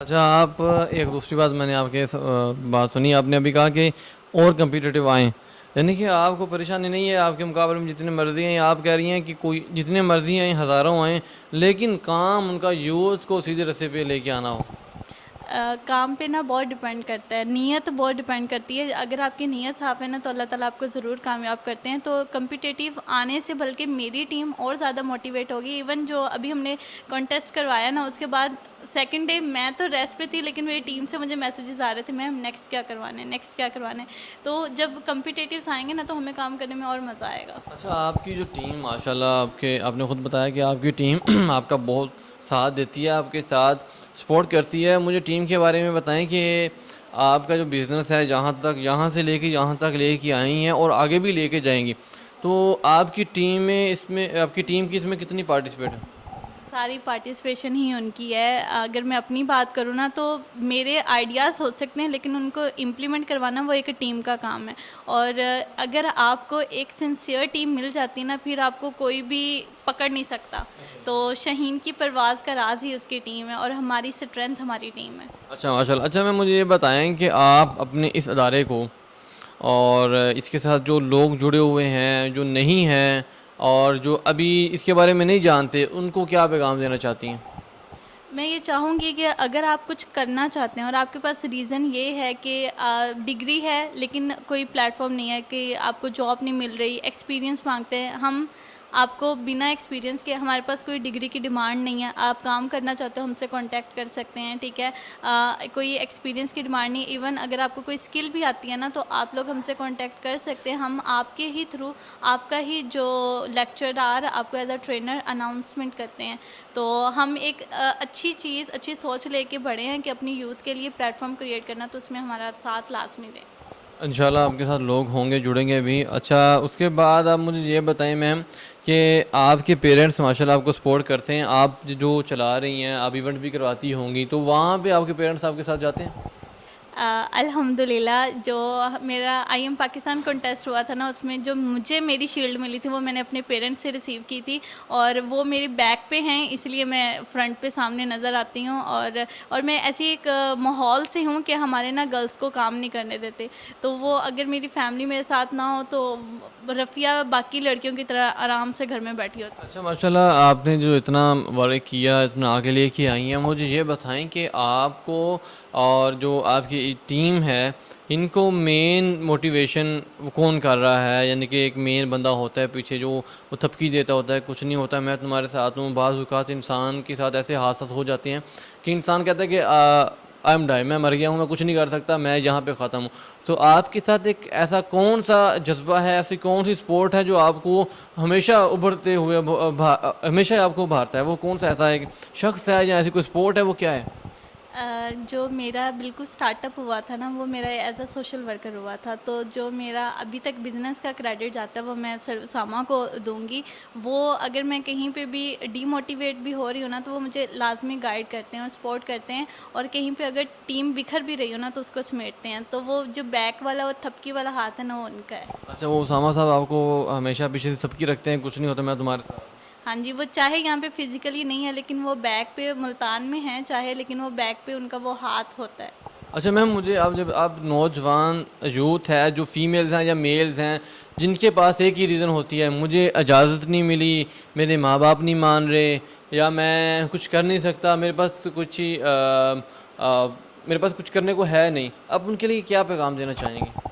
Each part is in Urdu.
اچھا آپ ایک دوسری بات میں نے آپ کے بات سنی، آپ نے ابھی کہا کہ اور کمپیٹیٹیو آئیں، یعنی کہ آپ کو پریشانی نہیں ہے آپ کے مقابلے میں جتنے مرضی ہیں، آپ کہہ رہی ہیں کہ کوئی جتنے مرضی آئیں ہزاروں آئیں لیکن کام ان کا یوز کو سیدھے رستے پہ لے کے آنا ہو؟ کام پہ نا بہت ڈپینڈ کرتا ہے، نیت بہت ڈپینڈ کرتی ہے. اگر آپ کی نیت صاف ہے نا تو اللہ تعالیٰ آپ کو ضرور کامیاب کرتے ہیں. تو کمپٹیٹیو آنے سے بلکہ میری ٹیم اور زیادہ موٹیویٹ ہوگی. ایون جو ابھی ہم نے کانٹیسٹ کروایا نا، اس کے بعد سیکنڈ ڈے میں تو ریسٹ پہ تھی، لیکن میری ٹیم سے مجھے میسیجز آ رہے تھے میم نیکسٹ کیا کروانا ہے، نیکسٹ کیا کروانا ہے. تو جب کمپٹیٹیوس آئیں گے نا تو ہمیں کام کرنے میں اور مزہ آئے گا. اچھا آپ کی جو ٹیم ماشاء اللہ آپ نے خود بتایا کہ آپ کی ٹیم آپ کا بہت ساتھ دیتی ہے، آپ کے ساتھ سپورٹ کرتی ہے. مجھے ٹیم کے بارے میں بتائیں کہ آپ کا جو بزنس ہے جہاں تک یہاں سے لے کے یہاں تک لے کے آئی ہیں اور آگے بھی لے کے جائیں گی، تو آپ کی ٹیم میں آپ کی ٹیم کی اس میں کتنی پارٹیسپیٹ ہے؟ ساری پارٹیسپیشن ہی ان کی ہے. اگر میں اپنی بات کروں نا تو میرے آئیڈیاز ہو سکتے ہیں لیکن ان کو امپلیمنٹ کروانا وہ ایک ٹیم کا کام ہے. اور اگر آپ کو ایک سنسیئر ٹیم مل جاتی ہے نا، پھر آپ کو کوئی بھی پکڑ نہیں سکتا. تو شہین کی پرواز کا راز ہی اس کی ٹیم ہے اور ہماری اسٹرینتھ ہماری ٹیم ہے. اچھا ماشاء اللہ. اچھا مجھے یہ بتائیں کہ آپ اپنے اس ادارے کو اور اس کے ساتھ جو لوگ جڑے ہوئے ہیں جو نہیں ہیں اور جو ابھی اس کے بارے میں نہیں جانتے، ان کو کیا پیغام دینا چاہتی ہیں؟ میں یہ چاہوں گی کہ اگر آپ کچھ کرنا چاہتے ہیں اور آپ کے پاس ریزن یہ ہے کہ ڈگری ہے لیکن کوئی پلیٹ فارم نہیں ہے، کہ آپ کو جاب نہیں مل رہی، ایکسپیرینس مانگتے ہیں ہم آپ کو بنا ایکسپیرینس کے. ہمارے پاس کوئی ڈگری کی ڈیمانڈ نہیں ہے. آپ کام کرنا چاہتے ہو ہم سے کانٹیکٹ کر سکتے ہیں، ٹھیک ہے. کوئی ایکسپیرینس کی ڈیمانڈ نہیں. ایون اگر آپ کو کوئی اسکل بھی آتی ہے نا تو آپ لوگ ہم سے کانٹیکٹ کر سکتے ہیں. ہم آپ کے ہی تھرو آپ کا ہی جو لیکچرار آپ کو ایز اے ٹرینر اناؤنسمنٹ کرتے ہیں. تو ہم ایک اچھی چیز اچھی سوچ لے کے بڑھے ہیں کہ اپنی یوتھ کے لیے پلیٹ فارم کریٹ کرنا، تو اس میں ہمارا ساتھ لازمی دیں. انشاءاللہ آپ کے ساتھ لوگ ہوں گے، جڑیں گے بھی. اچھا اس کے بعد آپ مجھے یہ بتائیں میم کہ آپ کے پیرنٹس ماشاءاللہ آپ کو سپورٹ کرتے ہیں، آپ جو چلا رہی ہیں آپ ایونٹ بھی کرواتی ہوں گی، تو وہاں پہ آپ کے پیرنٹس آپ کے ساتھ جاتے ہیں؟ الحمد للہ. جو میرا آئی ایم پاکستان کنٹیسٹ ہوا تھا نا، اس میں جو مجھے میری شیلڈ ملی تھی وہ میں نے اپنے پیرنٹس سے ریسیو کی تھی، اور وہ میری بیک پہ ہیں اس لیے میں فرنٹ پہ سامنے نظر آتی ہوں. اور میں ایسی ایک ماحول سے ہوں کہ ہمارے نا گرلس کو کام نہیں کرنے دیتے. تو وہ اگر میری فیملی میرے ساتھ نہ ہو تو رفیہ باقی لڑکیوں کی طرح آرام سے گھر میں بیٹھی ہوتی. اچھا ماشاءاللہ آپ نے جو اتنا ورک کیا، اتنا آگے لے کے آئی ہیں، مجھے یہ بتائیں کہ آپ کو اور جو آپ کی ٹیم ہے ان کو مین موٹیویشن کون کر رہا ہے؟ یعنی کہ ایک مین بندہ ہوتا ہے پیچھے جو وہ تھپکی دیتا ہوتا ہے کچھ نہیں ہوتا میں تمہارے ساتھ ہوں. بعض اوقات انسان کے ساتھ ایسے حادثات ہو جاتے ہیں کہ انسان کہتا ہے کہ آئی ایم ڈائی، میں مر گیا ہوں، میں کچھ نہیں کر سکتا، میں یہاں پہ ختم ہوں. تو آپ کے ساتھ ایک ایسا کون سا جذبہ ہے، ایسی کون سی سپورٹ ہے جو آپ کو ہمیشہ ابھرتے ہوئے ہمیشہ آپ کو ابھارتا ہے؟ وہ کون سا ایسا ایک شخص ہے یا ایسی کوئی سپورٹ ہے، وہ کیا ہے؟ جو میرا بالکل سٹارٹ اپ ہوا تھا نا وہ میرا ایز اے سوشل ورکر ہوا تھا. تو جو میرا ابھی تک بزنس کا کریڈٹ جاتا ہے وہ میں ساما کو دوں گی. وہ اگر میں کہیں پہ بھی ڈی موٹیویٹ بھی ہو رہی ہوں نا تو وہ مجھے لازمی گائیڈ کرتے ہیں اور سپورٹ کرتے ہیں. اور کہیں پہ اگر ٹیم بکھر بھی رہی ہو نا تو اس کو سمیٹتے ہیں. تو وہ جو بیک والا اور تھپکی والا ہاتھ ہے نا وہ ان کا ہے. اچھا وہ اسامہ صاحب آپ کو ہمیشہ پیچھے سے سب کی رکھتے ہیں، کچھ نہیں ہوتا میں تمہارے ساتھ؟ ہاں جی. وہ چاہے یہاں پہ فزیکلی نہیں ہے لیکن وہ بیک پہ ملتان میں ہیں چاہے، لیکن وہ بیک پہ ان کا وہ ہاتھ ہوتا ہے. اچھا میم مجھے جب آپ نوجوان یوتھ ہے جو فیمیلز ہیں یا میلز ہیں جن کے پاس ایک ہی ریزن ہوتی ہے مجھے اجازت نہیں ملی، میرے ماں باپ نہیں مان رہے، یا میں کچھ کر نہیں سکتا، میرے پاس کچھ کرنے کو ہے نہیں، اب ان کے لیے کیا پیغام دینا چاہیں گے؟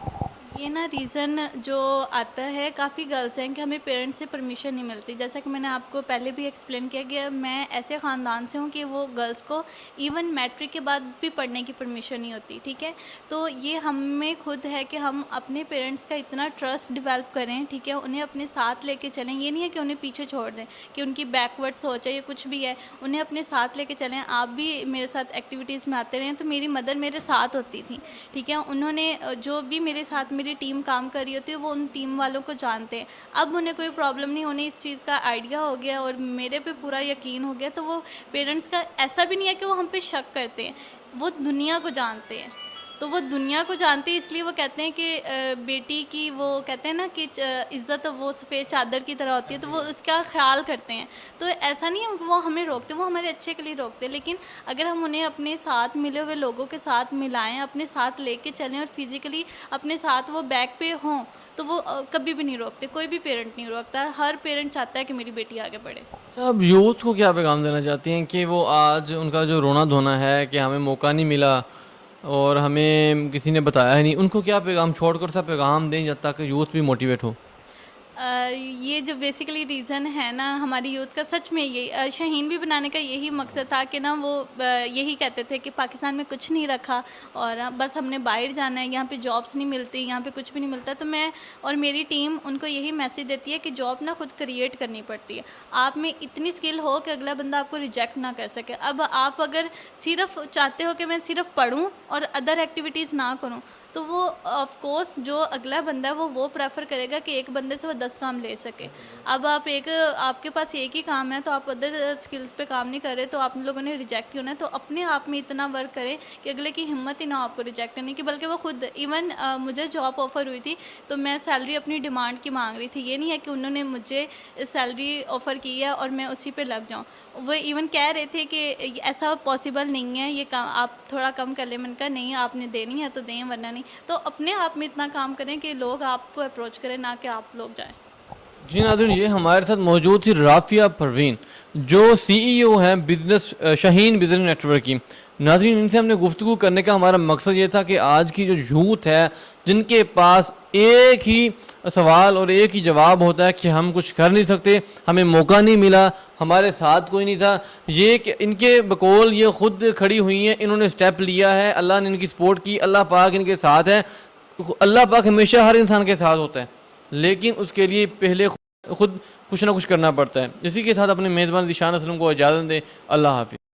یہ نا ریزن جو آتا ہے کافی گرلس ہیں کہ ہمیں پیرنٹس سے پرمیشن نہیں ملتی. جیسا کہ میں نے آپ کو پہلے بھی ایکسپلین کیا کہ میں ایسے خاندان سے ہوں کہ وہ گرلس کو ایون میٹرک کے بعد بھی پڑھنے کی پرمیشن نہیں ہوتی، ٹھیک ہے. تو یہ ہمیں خود ہے کہ ہم اپنے پیرنٹس کا اتنا ٹرسٹ ڈیولپ کریں، ٹھیک ہے. انہیں اپنے ساتھ لے کے چلیں. یہ نہیں ہے کہ انہیں پیچھے چھوڑ دیں کہ ان کی بیکورڈ سوچ ہے یا کچھ بھی ہے. انہیں اپنے ساتھ لے کے چلیں. آپ بھی میرے ساتھ ایکٹیویٹیز میں آتے رہے ہیں. تو میری مدر میرے ساتھ ہوتی تھیں، ٹھیک ہے. انہوں نے جو بھی میرے ساتھ میری ٹیم کام کر رہی ہوتی ہے وہ ان ٹیم والوں کو جانتے ہیں. اب انہیں کوئی پرابلم نہیں، انہیں اس چیز کا آئیڈیا ہو گیا اور میرے پہ پورا یقین ہو گیا. تو وہ پیرنٹس کا ایسا بھی نہیں ہے کہ وہ ہم پہ شک کرتے ہیں، وہ دنیا کو جانتے ہیں. تو وہ دنیا کو جانتے ہیں، اس لیے وہ کہتے ہیں کہ بیٹی کی وہ کہتے ہیں نا کہ عزت وہ سفید چادر کی طرح ہوتی ہے، تو وہ اس کا خیال کرتے ہیں. تو ایسا نہیں ہے کہ وہ ہمیں روکتے، وہ ہمارے اچھے کے لیے روکتے، لیکن اگر ہم انہیں اپنے ساتھ ملے ہوئے لوگوں کے ساتھ ملائیں، اپنے ساتھ لے کے چلیں اور فزیکلی اپنے ساتھ وہ بیک پہ ہوں، تو وہ کبھی بھی نہیں روکتے. کوئی بھی پیرنٹ نہیں روکتا، ہر پیرنٹ چاہتا ہے کہ میری بیٹی آگے بڑھے. اب یوتھ کو کیا پیغام دینا چاہتی ہیں کہ وہ آج ان کا جو رونا دھونا ہے کہ ہمیں موقع نہیں ملا اور ہمیں کسی نے بتایا ہی نہیں، ان کو کیا پیغام چھوڑ کر سا پیغام دیں جب تک یوتھ بھی موٹیویٹ ہو؟ یہ جو بیسیکلی ریزن ہے نا ہماری یوتھ کا، سچ میں یہی شاہین بھی بنانے کا یہی مقصد تھا کہ نا وہ یہی کہتے تھے کہ پاکستان میں کچھ نہیں رکھا اور بس ہم نے باہر جانا ہے، یہاں پہ جابس نہیں ملتی، یہاں پہ کچھ بھی نہیں ملتا. تو میں اور میری ٹیم ان کو یہی میسیج دیتی ہے کہ جاب نا خود کریٹ کرنی پڑتی ہے. آپ میں اتنی اسکل ہو کہ اگلا بندہ آپ کو ریجیکٹ نہ کر سکے. اب آپ اگر صرف چاہتے ہو کہ میں صرف پڑھوں اور ادر ایکٹیویٹیز نہ کروں، تو وہ آف کورس جو اگلا بندہ ہے وہ پریفر کرے گا کہ ایک بندے سے وہ 10 کام لے سکے. اب آپ کے پاس ایک ہی کام ہے تو آپ ادر اسکلز پہ کام نہیں کر رہے، تو آپ لوگوں نے ریجیکٹ ہی ہونا ہے. تو اپنے آپ میں اتنا ورک کریں کہ اگلے کی ہمت ہی نہ ہو آپ کو ریجیکٹ کرنے کی، بلکہ وہ خود ایون مجھے جاب آفر ہوئی تھی تو میں سیلری اپنی ڈیمانڈ کی مانگ رہی تھی. یہ نہیں ہے کہ انہوں نے مجھے سیلری آفر کی ہے اور میں اسی پہ لگ جاؤں. وہ ایون کہہ رہے تھے کہ ایسا پاسبل نہیں ہے، یہ کام آپ تھوڑا کم کر لیں. میں نے کہا نہیں، آپ نے دینی ہے تو دیں ورنہ نہیں. تو اپنے آپ میں اتنا کام کریں کہ لوگ آپ کو اپروچ کریں، نہ کہ آپ لوگ جائیں. جی ناظرین، یہ ہمارے ساتھ موجود تھی رافیہ پروین جو CEO ہیں بزنس شاہین بزنس نیٹ ورک کی. ناظرین، ان سے ہم نے گفتگو کرنے کا ہمارا مقصد یہ تھا کہ آج کی جو یوتھ ہے جن کے پاس ایک ہی سوال اور ایک ہی جواب ہوتا ہے کہ ہم کچھ کر نہیں سکتے، ہمیں موقع نہیں ملا، ہمارے ساتھ کوئی نہیں تھا، یہ کہ ان کے بقول یہ خود کھڑی ہوئی ہیں، انہوں نے سٹیپ لیا ہے، اللہ نے ان کی سپورٹ کی، اللہ پاک ان کے ساتھ ہے. اللہ پاک ہمیشہ ہر انسان کے ساتھ ہوتا ہے، لیکن اس کے لیے پہلے خود کچھ نہ کچھ کرنا پڑتا ہے. اسی کے ساتھ اپنے میزبان ذیشان اسلم کو اجازت دیں. اللہ حافظ.